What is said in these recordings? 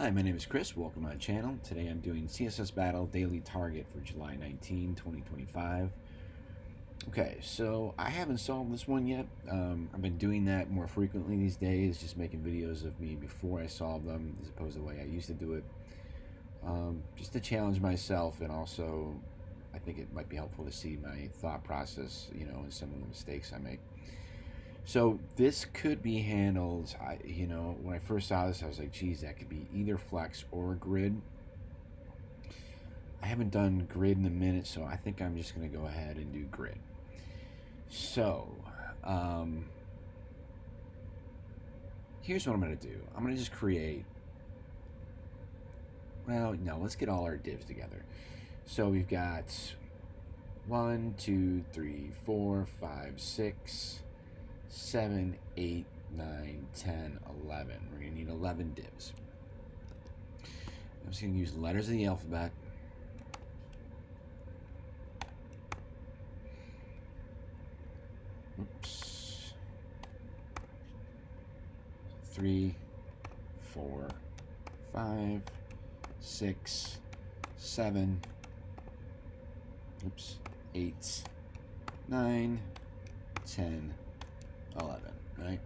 Hi, my name is Chris. Welcome to my channel. Today I'm doing CSS Battle Daily Target for July 19, 2025. Okay, so I haven't solved this one yet. I've been doing that more frequently these days, just making videos of me before I solve them as opposed to the way I used to do it. Just to challenge myself, and also I think it might be helpful to see my thought process, and some of the mistakes I make. So this could be handled, when I first saw this, I was like, geez, that could be either flex or grid. I haven't done grid in a minute, so I think I'm just going to go ahead and do grid. So, here's what I'm going to do. I'm going to just create, well, no, let's get all our divs together. So we've got 1, 2, 3, 4, 5, 6, 7, 8, 9, 10, 11. We're going to need 11 divs. I'm just going to use letters of the alphabet. Oops. 3, 4, 5, 6, 7, oops, 8, 9, 10, 11, right?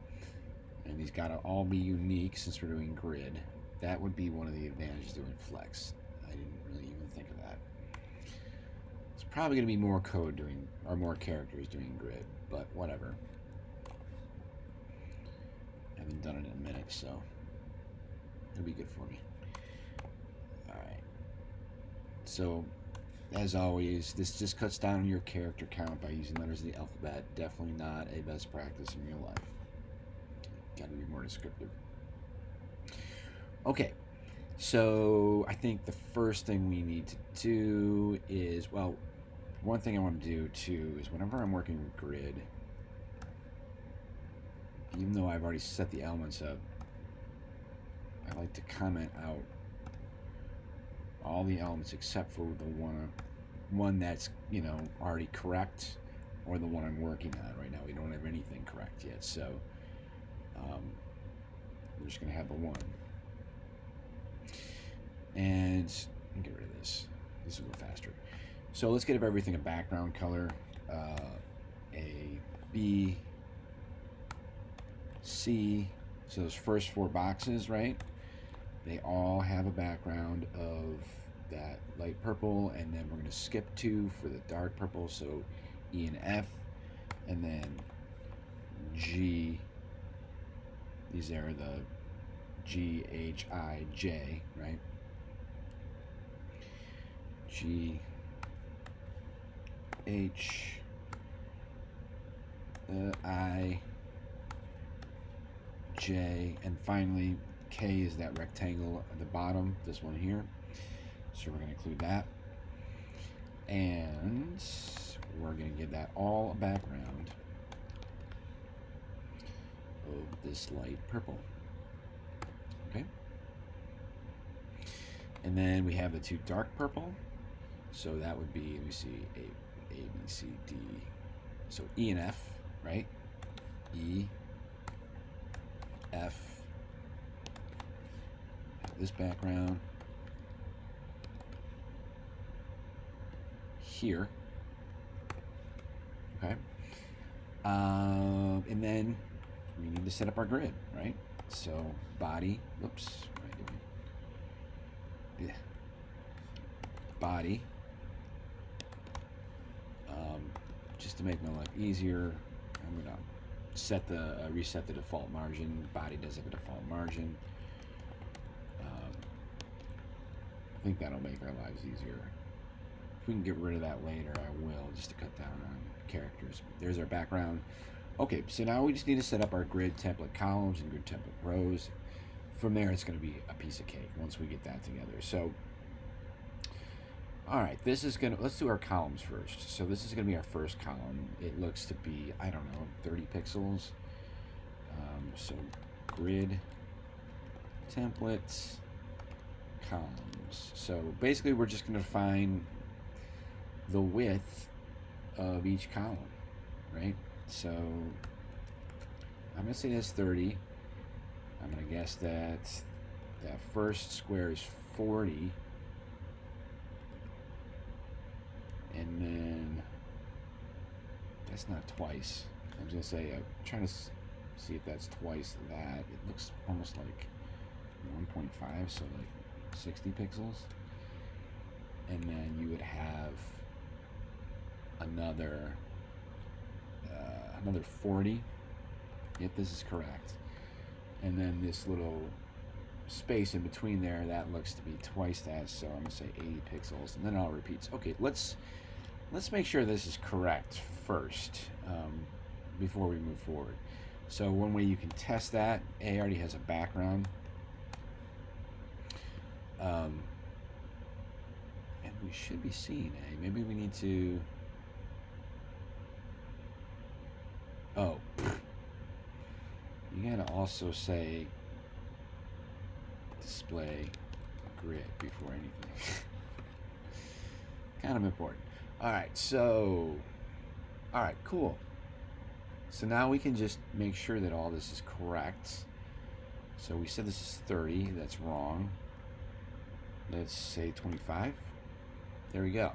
And these gotta all be unique since we're doing grid. That would be one of the advantages doing flex. I didn't really even think of that. It's probably gonna be more code doing, or more characters doing grid, but whatever. I haven't done it in a minute, so it'll be good for me. All right. So, as always, this just cuts down your character count by using letters of the alphabet. Definitely not a best practice in real life. Got to be more descriptive. Okay, so I think the first thing we need to do is, well, one thing I want to do too is whenever I'm working with grid, even though I've already set the elements up, I like to comment out all the elements except for the one that's already correct, or the one I'm working on right now. We don't have anything correct yet, so we're just gonna have the one. And let me get rid of this. This will go faster. So let's give everything a background color. A, B, C. So those first 4 boxes, right? They all have a background of that light purple, and then we're going to skip 2 for the dark purple, so E and F, and then G. These are the G, H, I, J, right? G, H, I, J, and finally K is that rectangle at the bottom, this one here. So we're going to include that. And we're going to give that all a background of this light purple. Okay. And then we have the 2 dark purple. So that would be, let me see, A, B, C, D. So E and F, right? E, F. This background here. Okay. And then we need to set up our grid, right? So body, whoops, what am I doing? Yeah. Body. Just to make my life easier, I'm gonna set the reset the default margin. Body does have a default margin. I think that'll make our lives easier. If we can get rid of that later, I will, just to cut down on characters. There's our background. Okay, so now we just need to set up our grid template columns and grid template rows. From there, it's going to be a piece of cake once we get that together. So, all right, this is going to, let's do our columns first. So this is going to be our first column. It looks to be, I don't know, 30 pixels. So grid templates columns. So basically we're just going to find the width of each column, right? So I'm going to say that's 30. I'm going to guess that that first square is 40. And then that's not twice. I was gonna say, I'm trying to see if that's twice that. It looks almost like 1.5, so like 60 pixels. And then you would have another 40, if this is correct. And then this little space in between there, that looks to be twice that, so I'm gonna say 80 pixels, and then it all repeats. Okay, let's make sure this is correct first, before we move forward. So one way you can test that, A already has a background, and we should be seeing A. Maybe we need to, oh, you gotta also say display grid before anything. Kind of important. Alright, so, alright, cool. So now we can just make sure that all this is correct. So we said this is 30, that's wrong. Let's say 25. There we go.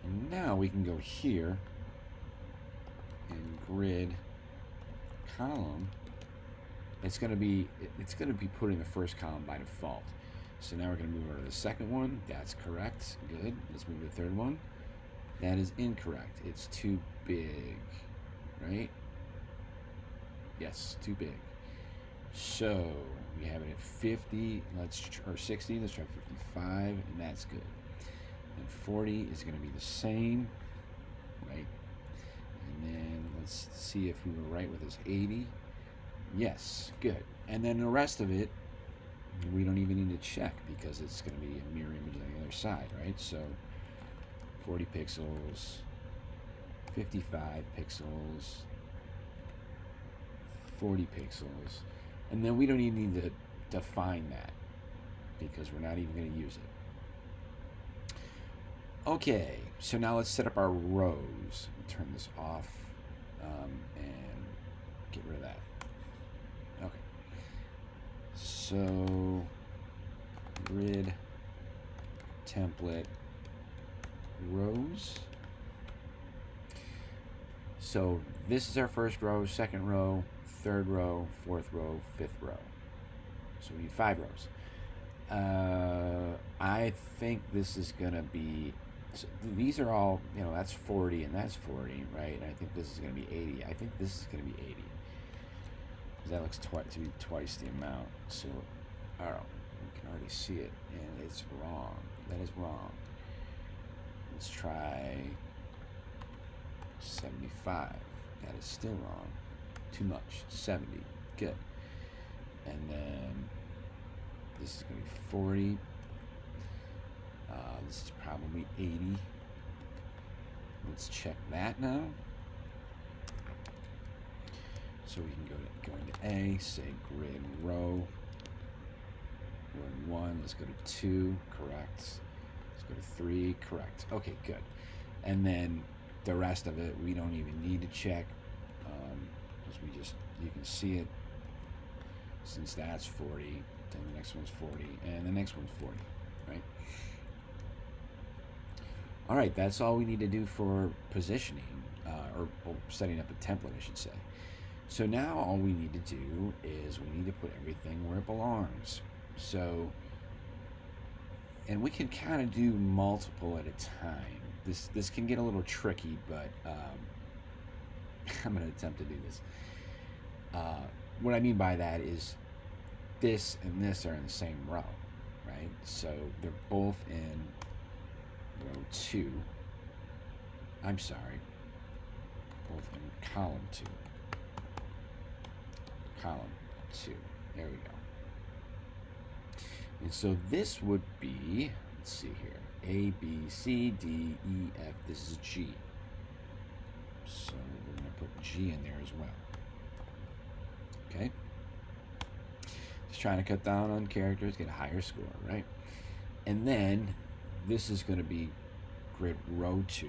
And now we can go here and grid column. It's gonna be put in the first column by default. So now we're gonna move over to the second one. That's correct. Good. Let's move to the third one. That is incorrect. It's too big, right? Yes, too big. So we have it at 50. Or 60. Let's try 55, and that's good. And 40 is gonna be the same, right? And then let's see if we were right with this 80. Yes, good. And then the rest of it, we don't even need to check because it's going to be a mirror image on the other side, right? So 40 pixels, 55 pixels, 40 pixels, and then we don't even need to define that because we're not even going to use it. Okay, so now let's set up our rows. Turn this off and get rid of that. Okay, so grid template rows. So this is our first row, second row, third row, fourth row, fifth row. So we need 5 rows. I think this is gonna be, so these are all, you know, that's 40 and that's 40, right? And I think this is gonna be 80. I think this is gonna be 80. That looks to be twice the amount. So, oh, we can already see it, and it's wrong. That is wrong. Let's try 75. That is still wrong. Too much. 70. Good. And then this is going to be 40. This is probably 80. Let's check that now. So we can go into A, say grid row. We're in 1. Let's go to 2. Correct. Let's go to 3. Correct. Okay, good. And then the rest of it we don't even need to check because you can see it since that's 40. Then the next one's 40, and the next one's 40, right? All right, that's all we need to do for positioning or setting up a template, I should say. So now all we need to do is we need to put everything where it belongs. So, and we can kind of do multiple at a time. This can get a little tricky, but I'm going to attempt to do this. What I mean by that is this and this are in the same row, right? So they're both in row 2. I'm sorry, both in column 2. Column 2. There we go. And so this would be, let's see here, A, B, C, D, E, F. This is G. So we're going to put G in there as well. Okay? Just trying to cut down on characters, get a higher score, right? And then this is going to be grid row 2.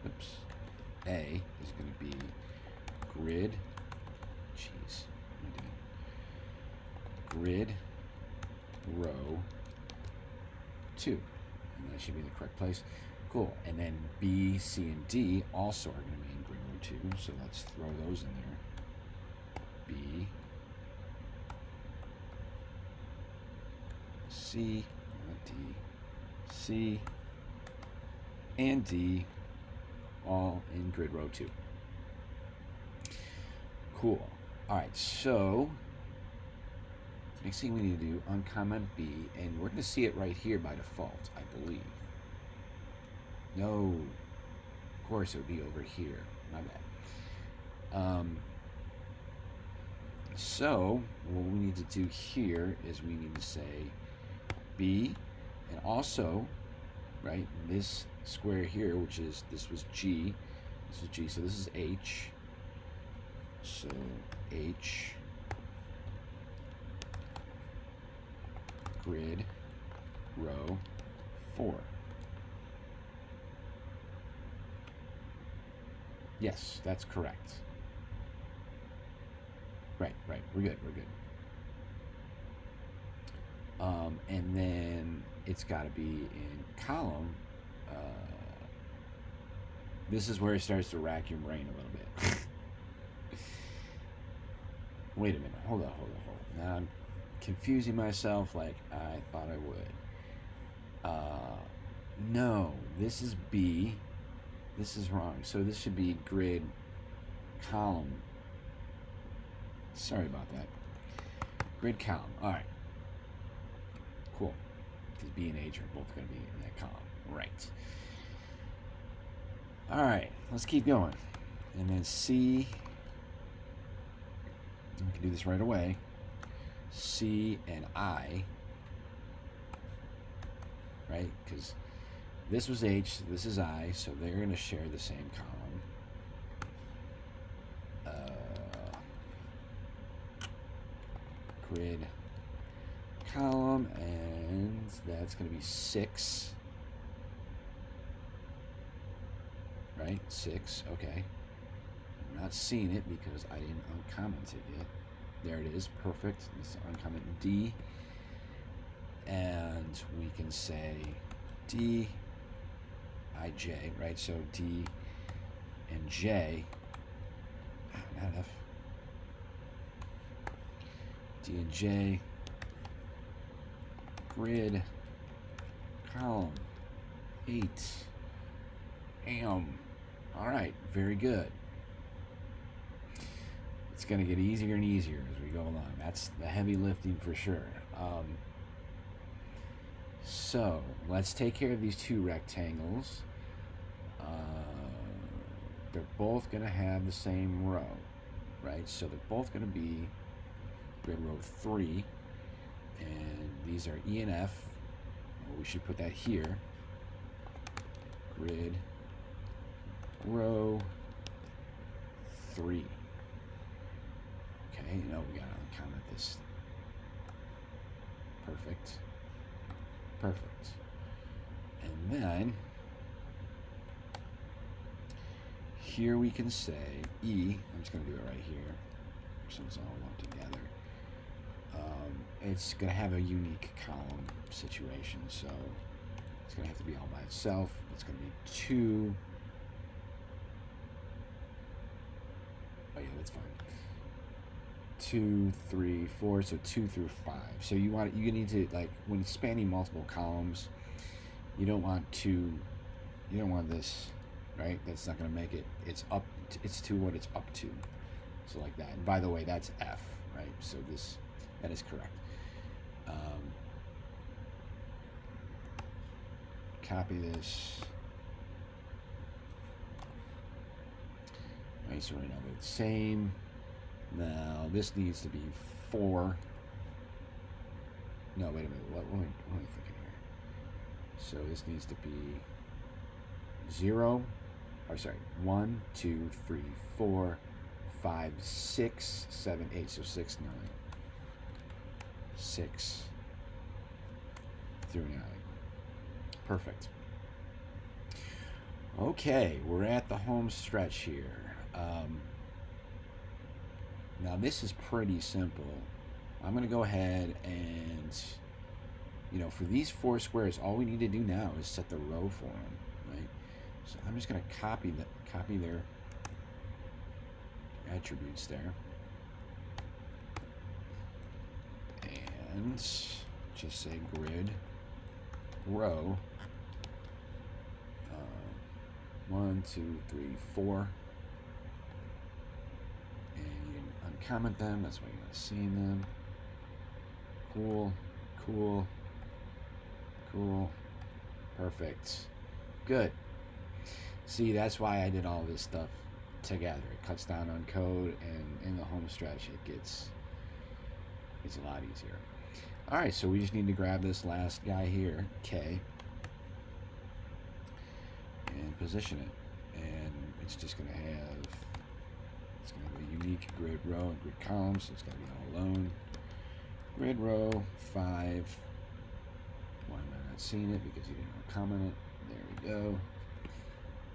Oops. A is going to be grid, jeez, what am I doing? grid row 2. And that should be the correct place. Cool. And then B, C, and D also are going to be in grid row 2. So let's throw those in there. B, C, D, C, and D all in grid row 2. Cool. All right, so next thing we need to do, uncomment B, and we're going to see it right here by default, I believe. No, of course it would be over here. My bad. So what we need to do here is we need to say B, and also, right, this square here, which is, this was G, this is G, so this is H. So H, grid row 4. Yes, that's correct. Right, we're good. And then it's got to be in column. This is where it starts to rack your brain a little bit. Wait a minute, hold on. Now I'm confusing myself like I thought I would. No, this is B. This is wrong. So this should be grid column. Sorry about that. Grid column. All right. Cool. Because B and H are both going to be in that column. Right. All right. Let's keep going. And then C. We can do this right away. C and I. Right? Because this was H, this is I, so they're going to share the same column. Grid column, and that's going to be 6. Right? 6, okay. I'm not seeing it because I didn't uncomment it yet. There it is, perfect. This is uncomment D. And we can say D, I, J, right? So D and J, not F. D and J, grid, column, 8, AM. All right, very good. It's going to get easier and easier as we go along. That's the heavy lifting for sure. So let's take care of these two rectangles. They're both going to have the same row, right? So they're both going to be grid row 3, and these are E and F. Well, we should put that here. Grid row 3. Okay, we gotta uncomment this. Perfect. And then here we can say E. I'm just gonna do it right here, so it's all lumped together. It's gonna have a unique column situation, so it's gonna have to be all by itself. It's gonna be 2. Oh yeah, that's fine. 2, 3, 4, so 2 through 5. So you need to, like, when it's spanning multiple columns, you don't want this, right? That's not going to make it. It's to what it's up to. So like that. And by the way, that's F, right? So that is correct. Copy this. Right, so right now they're the same. Now this needs to be 4. No, wait a minute. What am I thinking here? So this needs to be 0. Or sorry, 1, 2, 3, 4, 5, 6, 7, 8. So 6, 9. 6 through 9. Perfect. Okay, we're at the home stretch here. Now this is pretty simple. I'm going to go ahead and, for these 4 squares, all we need to do now is set the row for them, right? So I'm just going to copy their attributes there. And just say grid row 1, 2, 3, 4, and you can uncomment them. That's why you're not seeing them. Cool, cool, cool, perfect, good. See, that's why I did all this stuff together. It cuts down on code, and in the home stretch it gets a lot easier. All right, so we just need to grab this last guy here, K, and position it, and it's just going to have a unique grid row and grid column, so it's going to be all alone. Grid row 5. Why am I not seeing it? Because you didn't comment it. There we go.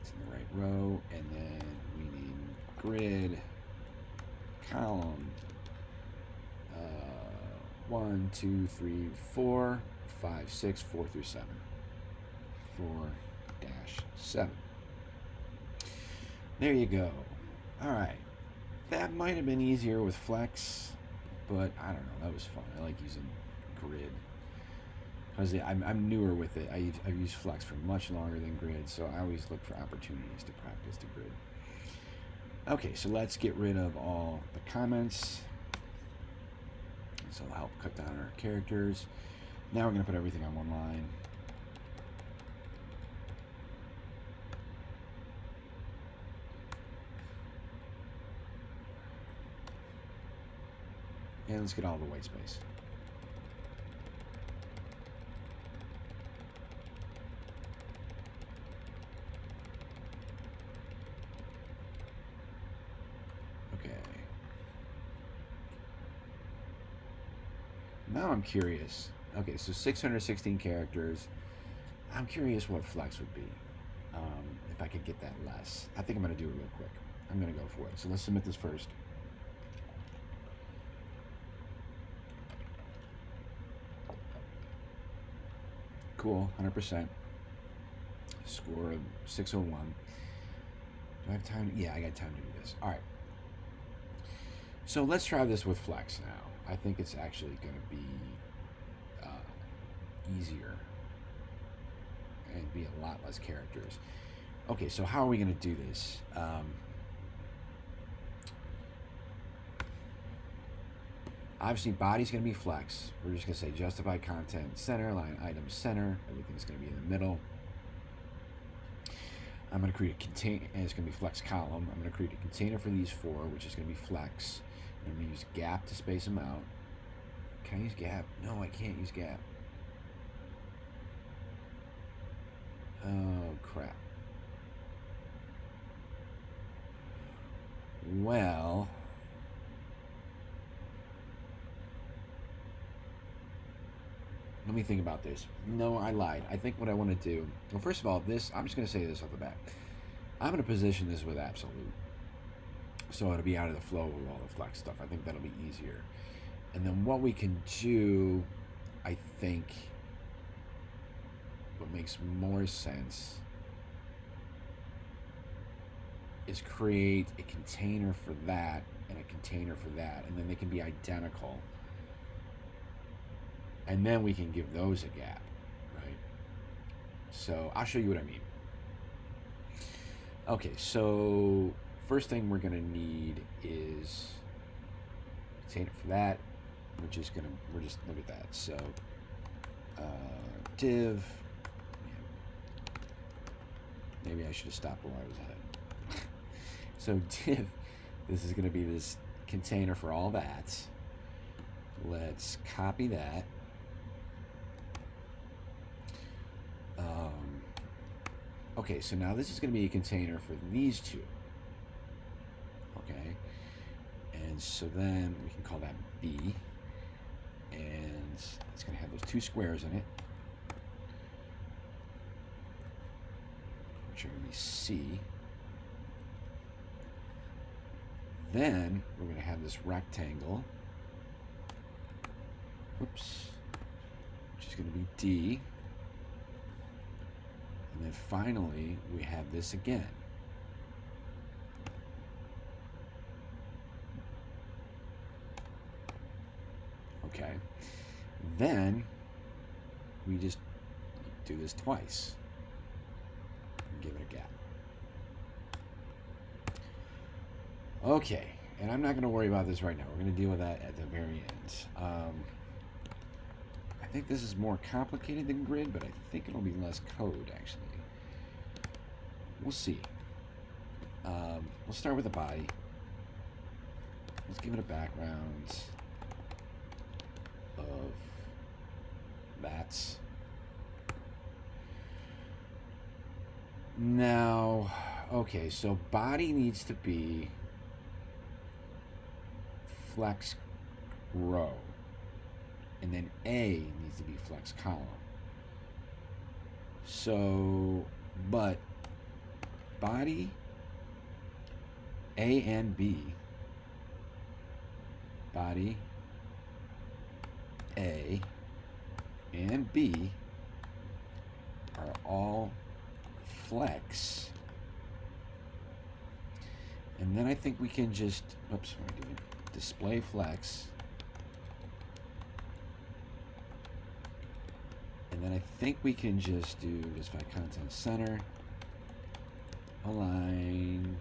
It's in the right row, and then we need grid column 1, 2, 3, 4, 5, 6, 4 through 7. 4-7. There you go. All right. That might have been easier with Flex, but I don't know. That was fun. I like using Grid because I'm newer with it. I've used Flex for much longer than Grid, so I always look for opportunities to practice the Grid. Okay, so let's get rid of all the comments. So it'll help cut down our characters. Now we're going to put everything on one line. And let's get all the white space. Okay. Now I'm curious. Okay, so 616 characters. I'm curious what Flex would be. If I could get that less. I think I'm going to do it real quick. I'm going to go for it. So let's submit this first. Cool, 100%. Score of 601. Do I have time? Yeah, I got time to do this. All right. So let's try this with Flex now. I think it's actually going to be easier and be a lot less characters. Okay, so how are we going to do this? Obviously, body's going to be Flex. We're just going to say justify content center, line item center. Everything's going to be in the middle. I'm going to create a container, and it's going to be Flex column. I'm going to create a container for these 4, which is going to be Flex. I'm going to use gap to space them out. Can I use gap? No, I can't use gap. Oh, crap. Well, let me think about this. No, I lied. I think what I want to do... Well, first of all, I'm just going to say this off the bat. I'm going to position this with absolute. So it'll be out of the flow with all the Flex stuff. I think that'll be easier. And then what we can do, I think, what makes more sense is create a container for that and a container for that, and then they can be identical. And then we can give those a gap, right? So I'll show you what I mean. Okay, so first thing we're gonna need is container for that. We're just look at that. So div. Maybe I should have stopped while I was ahead. So div, this is gonna be this container for all that. Let's copy that. Okay, so now this is going to be a container for these 2. Okay, and so then we can call that B, and it's going to have those 2 squares in it, which are going to be C. Then we're going to have this rectangle, Oops. Which is going to be D. And then finally, we have this again. Okay. Then we just do this twice and give it a gap. Okay, and I'm not going to worry about this right now. We're going to deal with that at the very end. I think this is more complicated than grid, but I think it'll be less code, actually. We'll see. We'll start with the body. Let's give it a background of bats. Now, okay, so body needs to be flex row, and then A needs to be flex column. So, but body A and B, body A and B are all flex. And then I think we can just, oops, what am I doing? Display flex. And then I think we can just do this by content center, align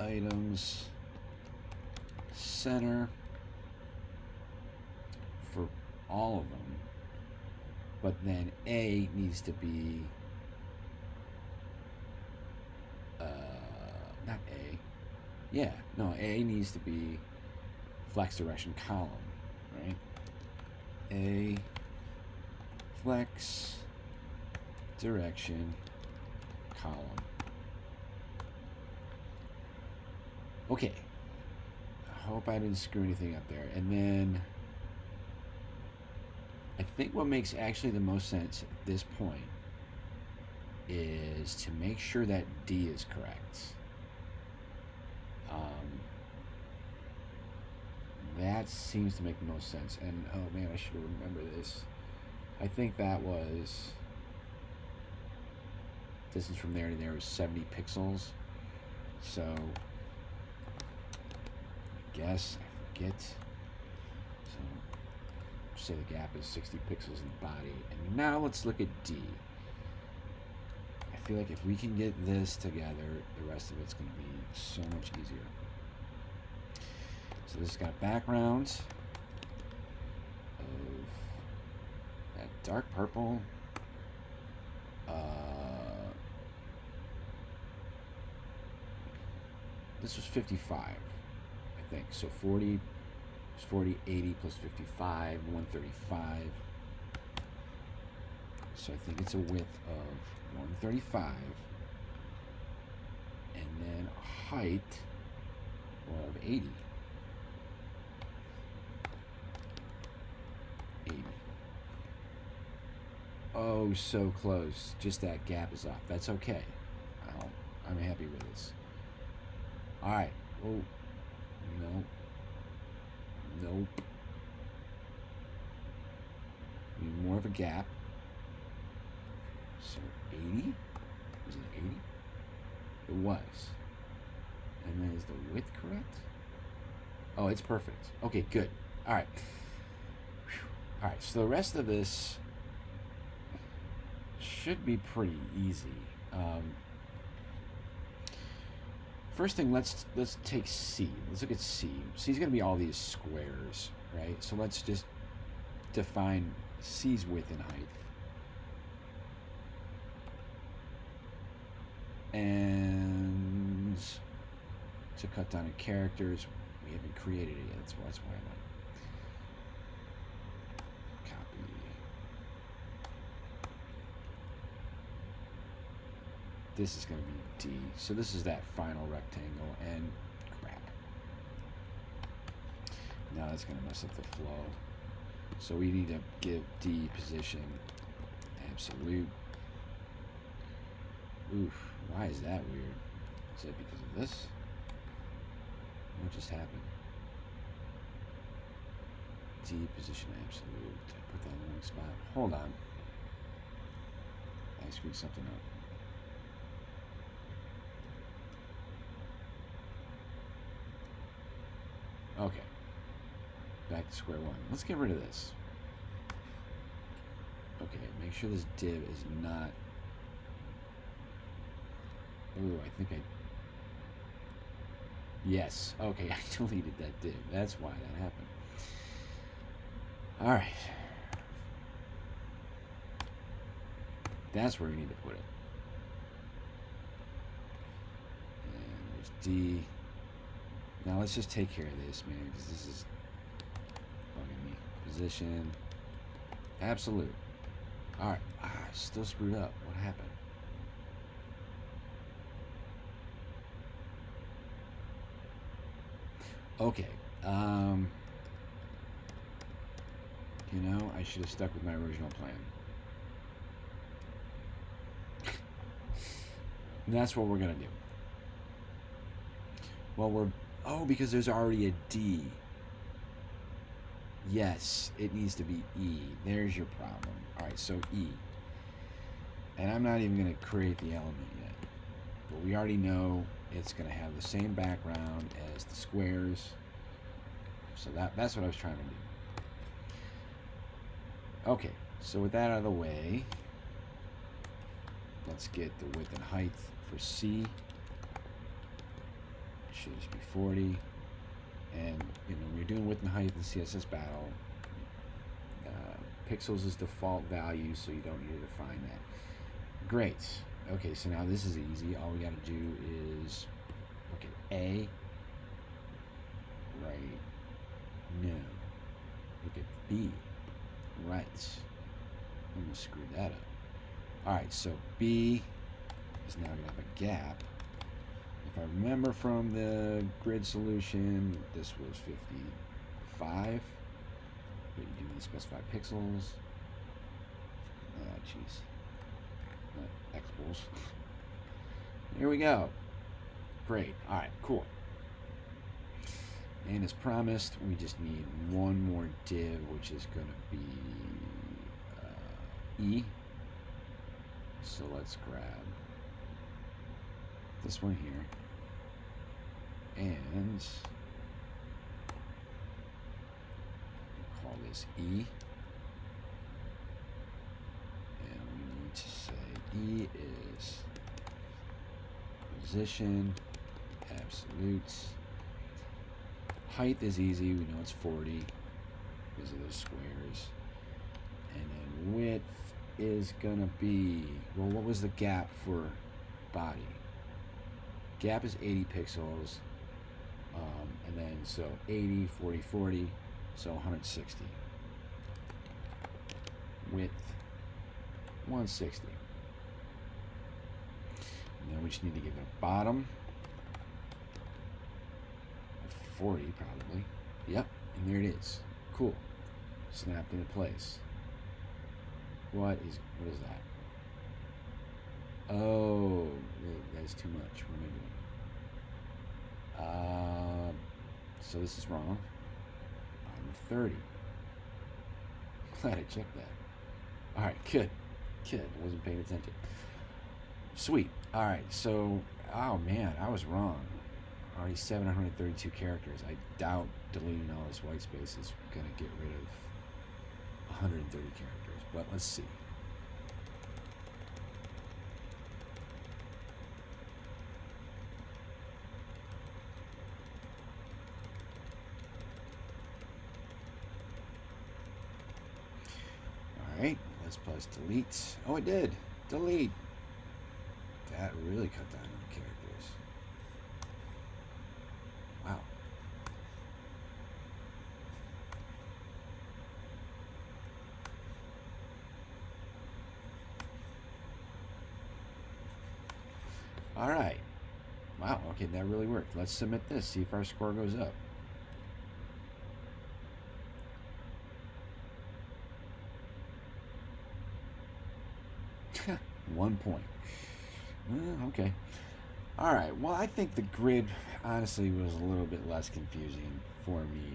items center for all of them, but then A needs to be not A. Yeah, no, A needs to be flex direction column, right? A flex direction column. Okay. I hope I didn't screw anything up there. And then I think what makes actually the most sense at this point is to make sure that D is correct. That seems to make the most sense. And oh man, I should remember this. I think that was distance from there to there was 70 pixels. So I guess I forget. So say the gap is 60 pixels in the body. And now let's look at D. I feel like if we can get this together, the rest of it's going to be so much easier. So this has got background of that dark purple. This was 55, I think. So 40, 80 plus 55, 135. So I think it's a width of 135. And then a height of 80. 80. Oh, so close. Just that gap is off. That's okay. I'm happy with this. All right. Oh, no. Nope. Need more of a gap. So 80? Was it 80? It was. And then is the width correct? Oh, it's perfect. Okay, good. All right. Whew. All right, so the rest of this should be pretty easy. First thing, let's take C. Let's look at C. C is going to be all these squares, right? So let's just define C's width and height. And to cut down on characters, we haven't created it yet. That's why I'm like, copy. This is going to be D. So this is that final rectangle, and crap. Now that's going to mess up the flow. So we need to give D position absolute. Oof, why is that weird? Is that because of this? What just happened? D position absolute. Did I put that in the wrong spot? Hold on. I screwed something up. Okay. Back to square one. Let's get rid of this. Okay, make sure this div is not... Ooh, I think I... Yes. Okay, I deleted that div. That's why that happened. All right. That's where we need to put it. And there's D. Now let's just take care of this, man, because this is bugging me. Position. Absolute. All right. Still screwed up. What happened? Okay. You know, I should have stuck with my original plan. And that's what we're gonna do. Well, because there's already a D. Yes, it needs to be E. There's your problem. All right, so E. And I'm not even gonna create the element yet. But we already know it's gonna have the same background as the squares. So that's what I was trying to do. Okay, so with that out of the way, let's get the width and height for C. It should just be 40. And you know, when you're doing width and height in CSS Battle, pixels is default value, so you don't need to define that. Great. Okay, so now this is easy. All we got to do is look at A. Right. No. Look at B. Right. I'm going to screw that up. Alright, so B is now going to have a gap. If I remember from the grid solution, this was 55. But you do need to specify pixels. Jeez. Expos. Here we go. Great. Alright, cool. And as promised, we just need one more div, which is going to be E. So let's grab this one here. And call this E. And we need to say E is position, absolutes. Height is easy, we know it's 40 because of those squares. And then width is gonna be, well, what was the gap for body? Gap is 80 pixels. And then so 80, 40, 40, so 160. Width 160. And then we just need to give it a bottom. 40 probably. Yep, and there it is. Cool. Snapped into place. What is that? Oh, that's too much. What am I doing? So this is wrong. I'm 30. Glad I checked that. All right, good. I wasn't paying attention. Sweet. All right, so, oh man, I was wrong. Already 732 characters. I doubt deleting all this white space is going to get rid of 130 characters, but let's see. Alright, let's press delete. Oh, it did. Delete. That really cut down on the characters. Wow. Alright. Wow, okay, that really worked. Let's submit this, see if our score goes up. One point. Okay. Alright, well, I think the grid, honestly, was a little bit less confusing for me.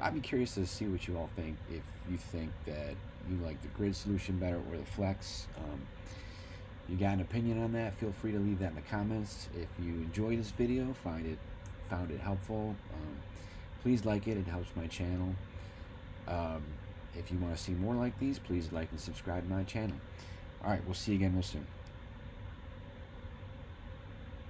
I'd be curious to see what you all think. If you think that you like the grid solution better or the flex, you got an opinion on that, feel free to leave that in the comments. If you enjoyed this video, found it helpful, please like it. It helps my channel. If you want to see more like these, please like and subscribe to my channel. All right, we'll see you again real soon.